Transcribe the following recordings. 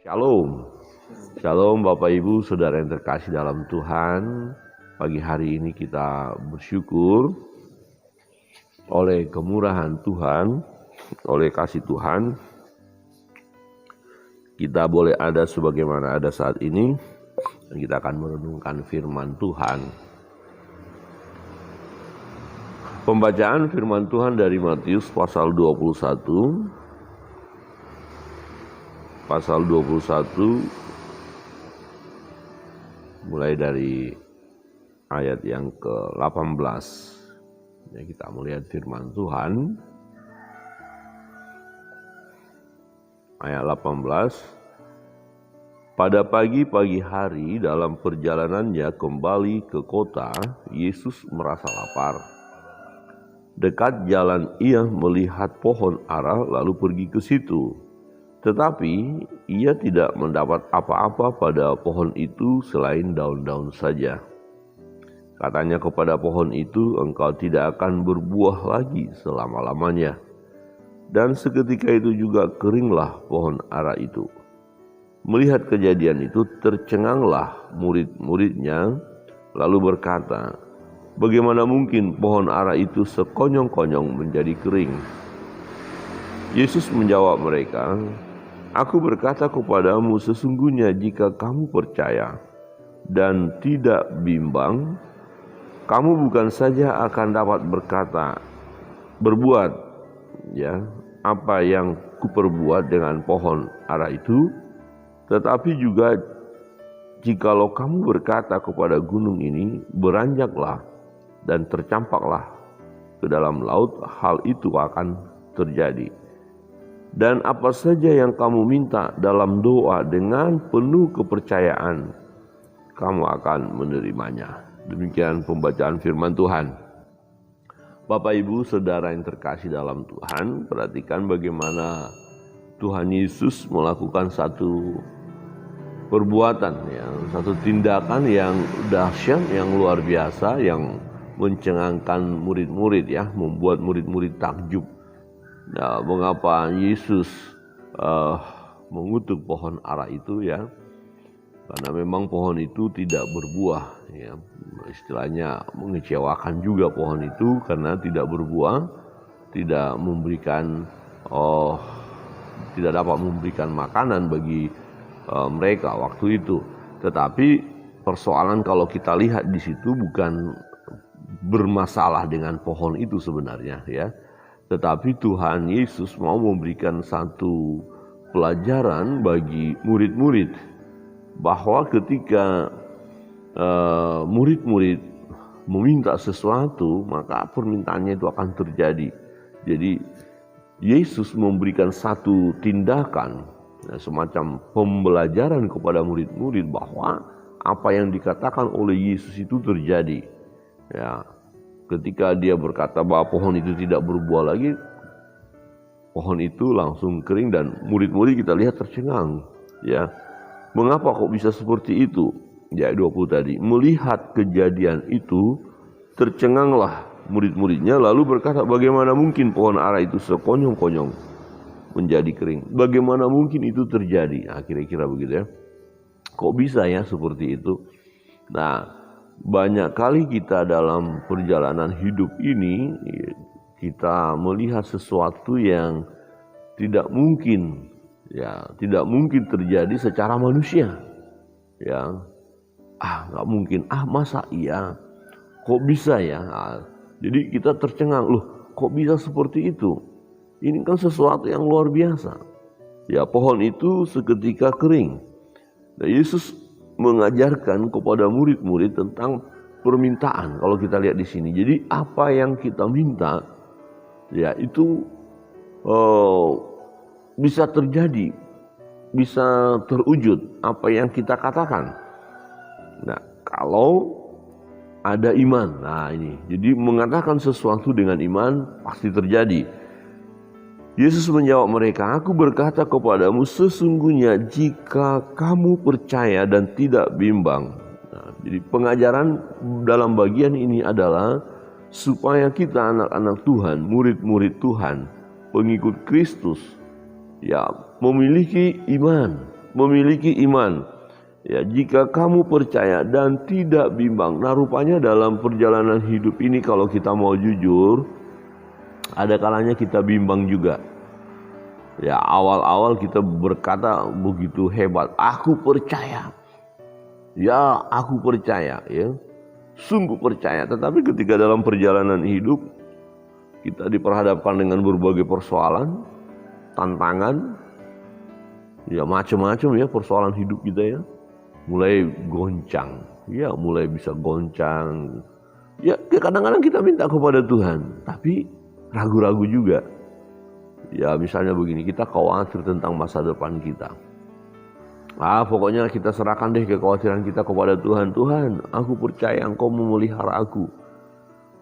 Shalom, Shalom Bapak Ibu Saudara yang terkasih dalam Tuhan. Pagi hari ini kita bersyukur oleh kemurahan Tuhan, oleh kasih Tuhan. Kita boleh ada sebagaimana ada saat ini. Dan kita akan merenungkan firman Tuhan. Pembacaan firman Tuhan dari Matius pasal 21. Pasal 21 mulai dari ayat yang ke-18. Ya, kita melihat firman Tuhan. Ayat 18. Pada pagi-pagi hari dalam perjalanannya kembali ke kota, Yesus merasa lapar. Dekat jalan ia melihat pohon ara lalu pergi ke situ. Tetapi ia tidak mendapat apa-apa pada pohon itu selain daun-daun saja. Katanya kepada pohon itu, engkau tidak akan berbuah lagi selama-lamanya. Dan seketika itu juga keringlah pohon ara itu. Melihat kejadian itu tercenganglah murid-muridnya lalu berkata, bagaimana mungkin pohon ara itu sekonyong-konyong menjadi kering? Yesus menjawab mereka, aku berkata kepadamu sesungguhnya jika kamu percaya dan tidak bimbang, kamu bukan saja akan dapat berbuat ya apa yang kuperbuat dengan pohon ara itu, tetapi juga jikalau kamu berkata kepada gunung ini, beranjaklah dan tercampaklah ke dalam laut, hal itu akan terjadi. Dan apa saja yang kamu minta dalam doa dengan penuh kepercayaan, kamu akan menerimanya. Demikian pembacaan firman Tuhan. Bapak Ibu Saudara yang terkasih dalam Tuhan, perhatikan bagaimana Tuhan Yesus melakukan satu perbuatan, satu tindakan yang dahsyat, yang luar biasa, yang mencengangkan murid-murid, membuat murid-murid takjub. Nah, mengapa Yesus mengutuk pohon ara itu ya? Karena memang pohon itu tidak berbuah, ya. Istilahnya mengecewakan juga pohon itu karena tidak berbuah, tidak memberikan tidak dapat memberikan makanan bagi mereka waktu itu. Tetapi persoalan kalau kita lihat di situ bukan bermasalah dengan pohon itu sebenarnya, ya. Tetapi Tuhan Yesus mau memberikan satu pelajaran bagi murid-murid bahwa ketika murid-murid meminta sesuatu, maka permintaannya itu akan terjadi. Jadi Yesus memberikan satu tindakan, semacam pembelajaran kepada murid-murid bahwa apa yang dikatakan oleh Yesus itu terjadi. Ya. Ketika dia berkata bahwa pohon itu tidak berbuah lagi, pohon itu langsung kering dan murid-murid kita lihat tercengang. Ya, mengapa kok bisa seperti itu? Ya, 20 tadi. Melihat kejadian itu, tercenganglah murid-muridnya lalu berkata, bagaimana mungkin pohon ara itu sekonyong-konyong menjadi kering? Bagaimana mungkin itu terjadi? Nah, kira-kira begitu ya. Kok bisa ya seperti itu? Nah, banyak kali kita dalam perjalanan hidup ini kita melihat sesuatu yang tidak mungkin, ya, tidak mungkin terjadi secara manusia, ya. Nggak mungkin, masa iya, kok bisa ya? Jadi kita tercengang, loh, kok bisa seperti itu? Ini kan sesuatu yang luar biasa. Ya, pohon itu seketika kering. Nah, Yesus mengajarkan kepada murid-murid tentang permintaan. Kalau kita lihat di sini, jadi apa yang kita minta, ya itu bisa terjadi, bisa terwujud apa yang kita katakan. Nah, kalau ada iman, nah ini, jadi mengatakan sesuatu dengan iman pasti terjadi. Yesus menjawab mereka, aku berkata kepadamu sesungguhnya jika kamu percaya dan tidak bimbang. Nah, jadi pengajaran dalam bagian ini adalah supaya kita anak-anak Tuhan, murid-murid Tuhan, pengikut Kristus, ya memiliki iman, memiliki iman. Ya, jika kamu percaya dan tidak bimbang. Nah, rupanya dalam perjalanan hidup ini kalau kita mau jujur, ada kalanya kita bimbang juga. Ya, awal-awal kita berkata begitu hebat, aku percaya. Ya, aku percaya, ya. Sungguh percaya. Tetapi ketika dalam perjalanan hidup kita diperhadapkan dengan berbagai persoalan, tantangan, ya macam-macam ya persoalan hidup kita ya. Mulai goncang, ya mulai bisa goncang. Ya kadang-kadang kita minta kepada Tuhan, tapi ragu-ragu juga. Ya misalnya begini, kita khawatir tentang masa depan kita. Pokoknya kita serahkan deh kekhawatiran kita kepada Tuhan. Tuhan, aku percaya Engkau memelihara aku.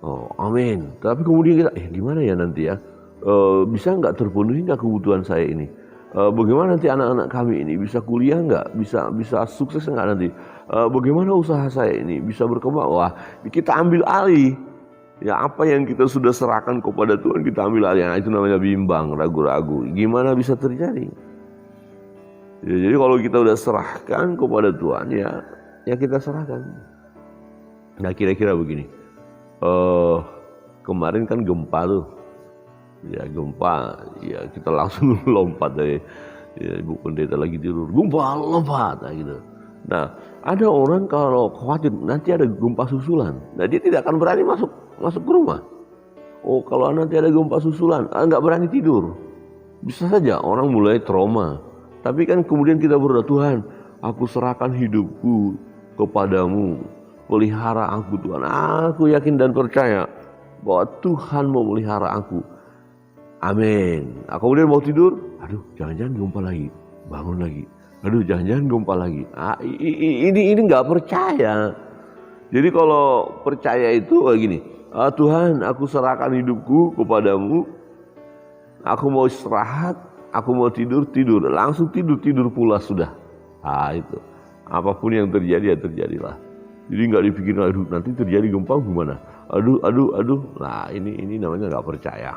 Oh, amin. Tapi kemudian kita, gimana ya nanti ya? Bisa nggak terpenuhi nggak kebutuhan saya ini? Bagaimana nanti anak-anak kami ini bisa kuliah nggak, bisa sukses nggak nanti? Bagaimana usaha saya ini bisa berkembang? Wah, kita ambil alih. Ya apa yang kita sudah serahkan kepada Tuhan kita ambil alih. Nah, itu namanya bimbang, ragu-ragu. Gimana bisa terjadi? Ya, jadi kalau kita udah serahkan kepada Tuhan ya kita serahkan. Nah kira-kira begini. Kemarin kan gempa tuh. Ya gempa, ya kita langsung lompat dari Ibu Pendeta lagi tidur, gempa lompat gitu. Nah ada orang kalau khawatir nanti ada gempa susulan, nah dia tidak akan berani masuk ke rumah. Oh kalau nanti ada gempa susulan, nggak berani tidur. Bisa saja orang mulai trauma. Tapi kan kemudian kita berdoa, Tuhan, aku serahkan hidupku kepadamu, pelihara aku Tuhan. Aku yakin dan percaya bahwa Tuhan mau melihara aku. Amin. Kemudian mau tidur, aduh jangan-jangan gempa lagi, bangun lagi. Aduh jangan-jangan gempa lagi. Ini nggak percaya. Jadi kalau percaya itu kayak gini, Tuhan aku serahkan hidupku kepadamu. Aku mau istirahat, aku mau tidur, langsung tidur pula sudah. Itu. Apapun yang terjadi ya terjadilah. Jadi nggak dipikirin, aduh nanti terjadi gempa gimana? Aduh. Nah ini namanya nggak percaya.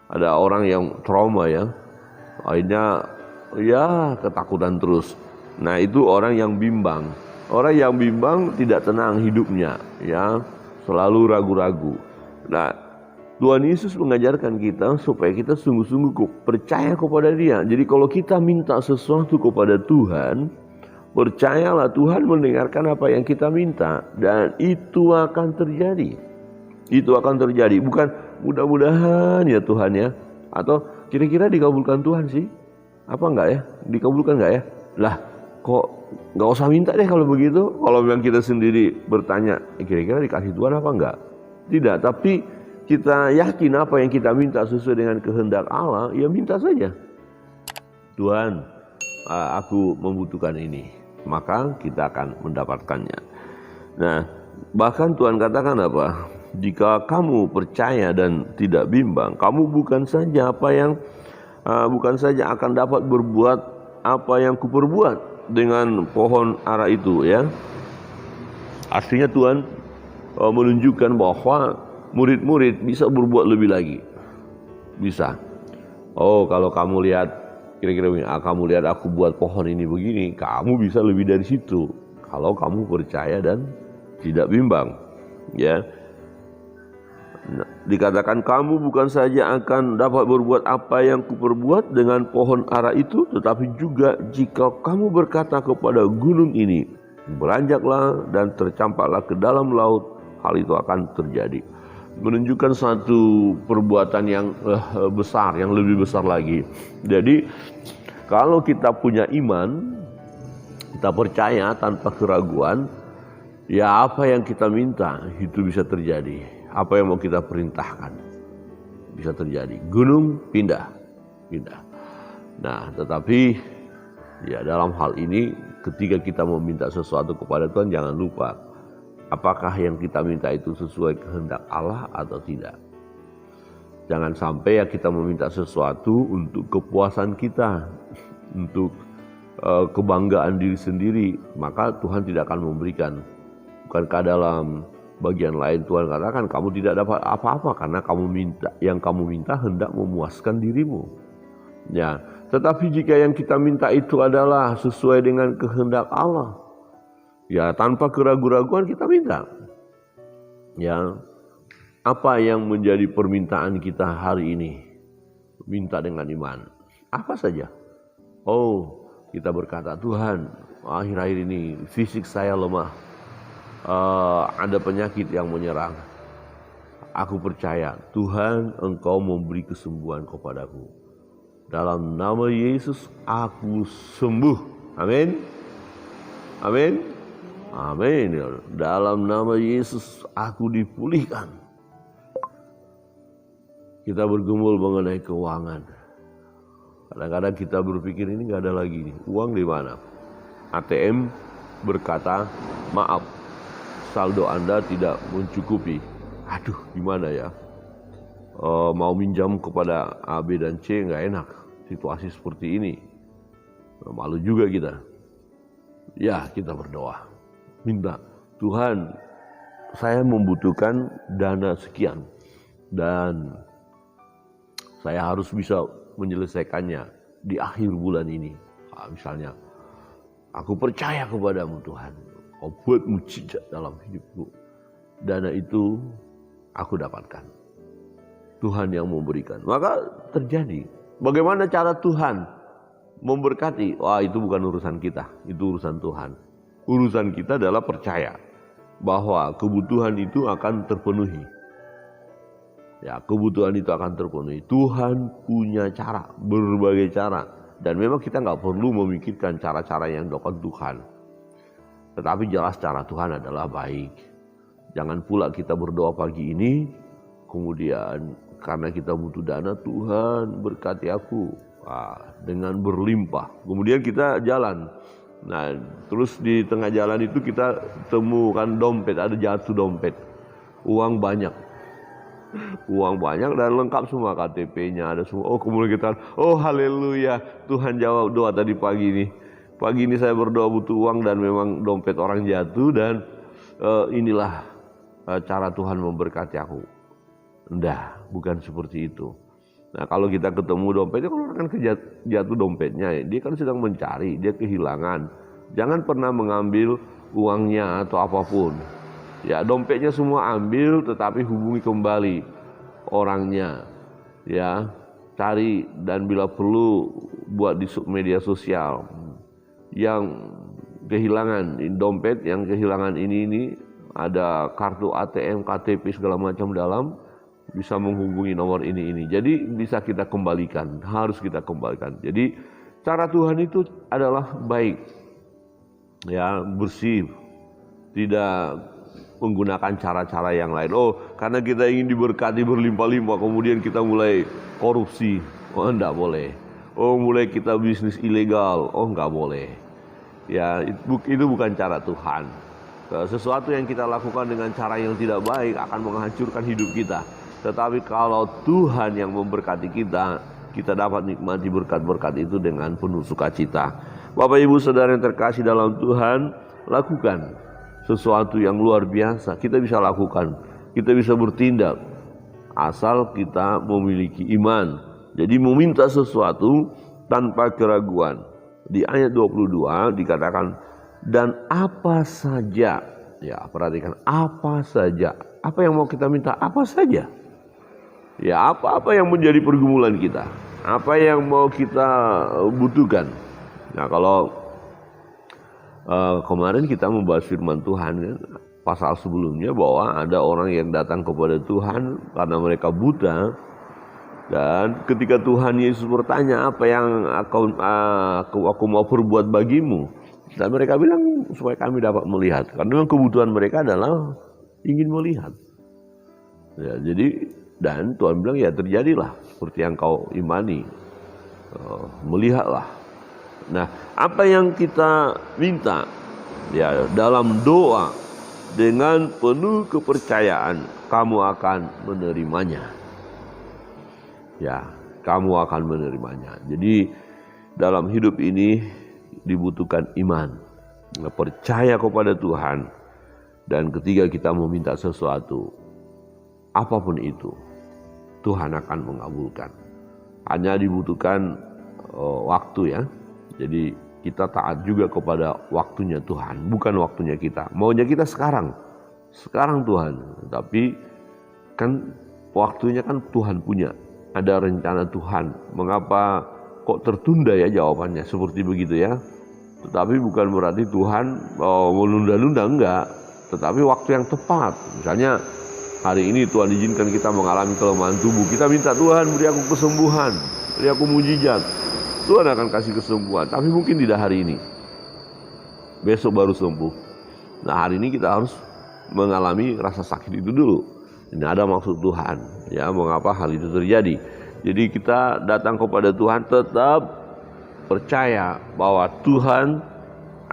Ada orang yang trauma ya, akhirnya ya ketakutan terus. Nah itu orang yang bimbang. Orang yang bimbang tidak tenang hidupnya, ya selalu ragu-ragu. Nah Tuhan Yesus mengajarkan kita supaya kita sungguh-sungguh percaya kepada Dia. Jadi kalau kita minta sesuatu kepada Tuhan, percayalah Tuhan mendengarkan apa yang kita minta dan itu akan terjadi. Itu akan terjadi. Bukan mudah-mudahan ya Tuhan ya. Atau kira-kira dikabulkan Tuhan sih? Apa enggak ya? Dikabulkan enggak ya? Lah kok enggak usah minta deh kalau begitu. Kalau memang kita sendiri bertanya, kira-kira dikasih Tuhan apa enggak? Tidak, tapi kita yakin apa yang kita minta sesuai dengan kehendak Allah, ya minta saja. Tuhan, aku membutuhkan ini. Maka kita akan mendapatkannya. Nah, bahkan Tuhan katakan apa? Jika kamu percaya dan tidak bimbang, kamu bukan saja akan dapat berbuat apa yang kuperbuat dengan pohon ara itu ya. Artinya Tuhan menunjukkan bahwa murid-murid bisa berbuat lebih lagi. Bisa. Oh, kalau kamu lihat kira-kira kamu lihat aku buat pohon ini begini, kamu bisa lebih dari situ. Kalau kamu percaya dan tidak bimbang. Ya. Nah, dikatakan kamu bukan saja akan dapat berbuat apa yang kuperbuat dengan pohon ara itu, tetapi juga jika kamu berkata kepada gunung ini, beranjaklah dan tercampaklah ke dalam laut, hal itu akan terjadi. Menunjukkan satu perbuatan yang besar, yang lebih besar lagi. Jadi kalau kita punya iman, kita percaya tanpa keraguan, ya apa yang kita minta itu bisa terjadi. Apa yang mau kita perintahkan bisa terjadi. Gunung pindah. Nah, tetapi ya dalam hal ini ketika kita meminta sesuatu kepada Tuhan, jangan lupa apakah yang kita minta itu sesuai kehendak Allah atau tidak. Jangan sampai ya kita meminta sesuatu untuk kepuasan kita, untuk kebanggaan diri sendiri, maka Tuhan tidak akan memberikan. Bukankah dalam bagian lain Tuhan katakan kamu tidak dapat apa-apa karena kamu minta hendak memuaskan dirimu. Ya, tetapi jika yang kita minta itu adalah sesuai dengan kehendak Allah, ya tanpa keraguan-raguan kita minta. Ya, apa yang menjadi permintaan kita hari ini? Minta dengan iman. Apa saja? Oh, kita berkata, Tuhan, akhir-akhir ini fisik saya lemah. Ada penyakit yang menyerang. Aku percaya Tuhan, Engkau memberi kesembuhan kepadaku. Dalam nama Yesus aku sembuh. Amin. Amin. Amin. Dalam nama Yesus aku dipulihkan. Kita bergumul mengenai keuangan. Kadang-kadang kita berpikir ini nggak ada lagi nih. Uang di mana? ATM berkata, maaf, saldo Anda tidak mencukupi. Aduh, gimana ya? Mau minjam kepada A, B, dan C nggak enak. Situasi seperti ini. Malu juga kita. Ya, kita berdoa. Minta, Tuhan, saya membutuhkan dana sekian. Dan saya harus bisa menyelesaikannya di akhir bulan ini. Misalnya, aku percaya kepadamu Tuhan. Kau buat mujizat dalam hidupku. Dana itu aku dapatkan. Tuhan yang memberikan. Maka terjadi. Bagaimana cara Tuhan memberkati? Wah, itu bukan urusan kita. Itu urusan Tuhan. Urusan kita adalah percaya bahwa kebutuhan itu akan terpenuhi. Ya, kebutuhan itu akan terpenuhi. Tuhan punya cara, berbagai cara. Dan memang kita nggak perlu memikirkan cara-cara yang dilakukan Tuhan. Tetapi jelas cara Tuhan adalah baik. Jangan pula kita berdoa pagi ini, kemudian karena kita butuh dana, Tuhan berkati aku dengan berlimpah. Kemudian kita jalan. Nah, terus di tengah jalan itu kita temukan dompet, ada jatuh dompet. Uang banyak. Uang banyak dan lengkap semua, KTP-nya ada semua. Oh, kemudian kita, oh haleluya, Tuhan jawab doa tadi pagi ini. Pagi ini saya berdoa butuh uang dan memang dompet orang jatuh dan inilah cara Tuhan memberkati aku. Enggak, bukan seperti itu. Nah, kalau kita ketemu dompetnya, kalau kan jatuh dompetnya, dia kan sedang mencari, dia kehilangan. Jangan pernah mengambil uangnya atau apapun. Ya, dompetnya semua ambil, tetapi hubungi kembali orangnya. Ya, cari dan bila perlu buat di media sosial. Yang kehilangan dompet, yang kehilangan ini ada kartu ATM, KTP segala macam dalam. Bisa menghubungi nomor ini. Jadi bisa kita kembalikan, harus kita kembalikan. Jadi cara Tuhan itu adalah baik, ya, bersih, tidak menggunakan cara-cara yang lain. Oh, karena kita ingin diberkati berlimpah-limpah, kemudian kita mulai korupsi. Oh, enggak boleh. Oh, mulai kita bisnis ilegal. Oh, enggak boleh. Ya, itu bukan cara Tuhan. Sesuatu yang kita lakukan dengan cara yang tidak baik akan menghancurkan hidup kita. Tetapi kalau Tuhan yang memberkati kita, kita dapat nikmati berkat-berkat itu dengan penuh sukacita. Bapak Ibu Saudara yang terkasih dalam Tuhan, lakukan sesuatu yang luar biasa. Kita bisa lakukan, kita bisa bertindak, asal kita memiliki iman. Jadi meminta sesuatu tanpa keraguan. Di ayat 22 dikatakan, dan apa saja, ya perhatikan, apa saja. Apa yang mau kita minta? Apa saja. Ya, apa-apa yang menjadi pergumulan kita, apa yang mau kita butuhkan. Nah, kalau kemarin kita membahas firman Tuhan, pasal sebelumnya, bahwa ada orang yang datang kepada Tuhan karena mereka buta, dan ketika Tuhan Yesus bertanya, apa yang aku mau perbuat bagimu, dan mereka bilang, supaya kami dapat melihat. Karena memang kebutuhan mereka adalah ingin melihat. Ya, jadi dan Tuhan bilang, ya terjadilah seperti yang kau imani, melihatlah. Nah, apa yang kita minta, ya dalam doa dengan penuh kepercayaan, kamu akan menerimanya. Ya, kamu akan menerimanya. Jadi dalam hidup ini dibutuhkan iman, percaya kepada Tuhan, dan ketika kita meminta sesuatu, apapun itu, Tuhan akan mengabulkan. Hanya dibutuhkan waktu ya. Jadi kita taat juga kepada waktunya Tuhan, bukan waktunya kita. Maunya kita sekarang Tuhan. Tapi kan waktunya kan Tuhan punya, ada rencana Tuhan. Mengapa kok tertunda ya jawabannya seperti begitu ya. Tetapi bukan berarti Tuhan menunda-nunda, enggak. Tetapi waktu yang tepat. Misalnya hari ini Tuhan izinkan kita mengalami kelemahan tubuh. Kita minta Tuhan beri aku kesembuhan, beri aku mujizat. Tuhan akan kasih kesembuhan. Tapi mungkin tidak hari ini. Besok baru sembuh. Nah hari ini kita harus mengalami rasa sakit itu dulu. Ini ada maksud Tuhan. Ya mengapa hal itu terjadi. Jadi kita datang kepada Tuhan tetap percaya bahwa Tuhan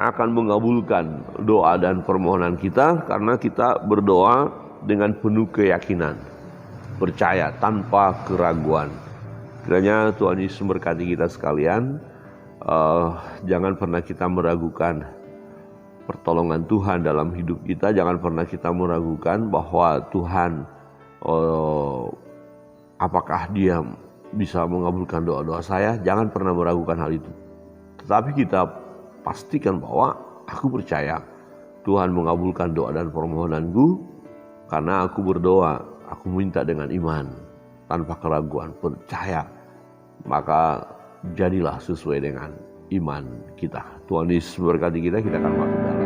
akan mengabulkan doa dan permohonan kita karena kita berdoa dengan penuh keyakinan, percaya tanpa keraguan. Kiranya Tuhan Yesus memberkati kita sekalian. Jangan pernah kita meragukan pertolongan Tuhan dalam hidup kita. Jangan pernah kita meragukan bahwa Tuhan apakah Dia bisa mengabulkan doa-doa saya. Jangan pernah meragukan hal itu. Tetapi kita pastikan bahwa aku percaya Tuhan mengabulkan doa dan permohonanku karena aku berdoa, aku minta dengan iman tanpa keraguan, percaya. Maka jadilah sesuai dengan iman kita. Tuhan Yesus berkati kita akan masuk dalam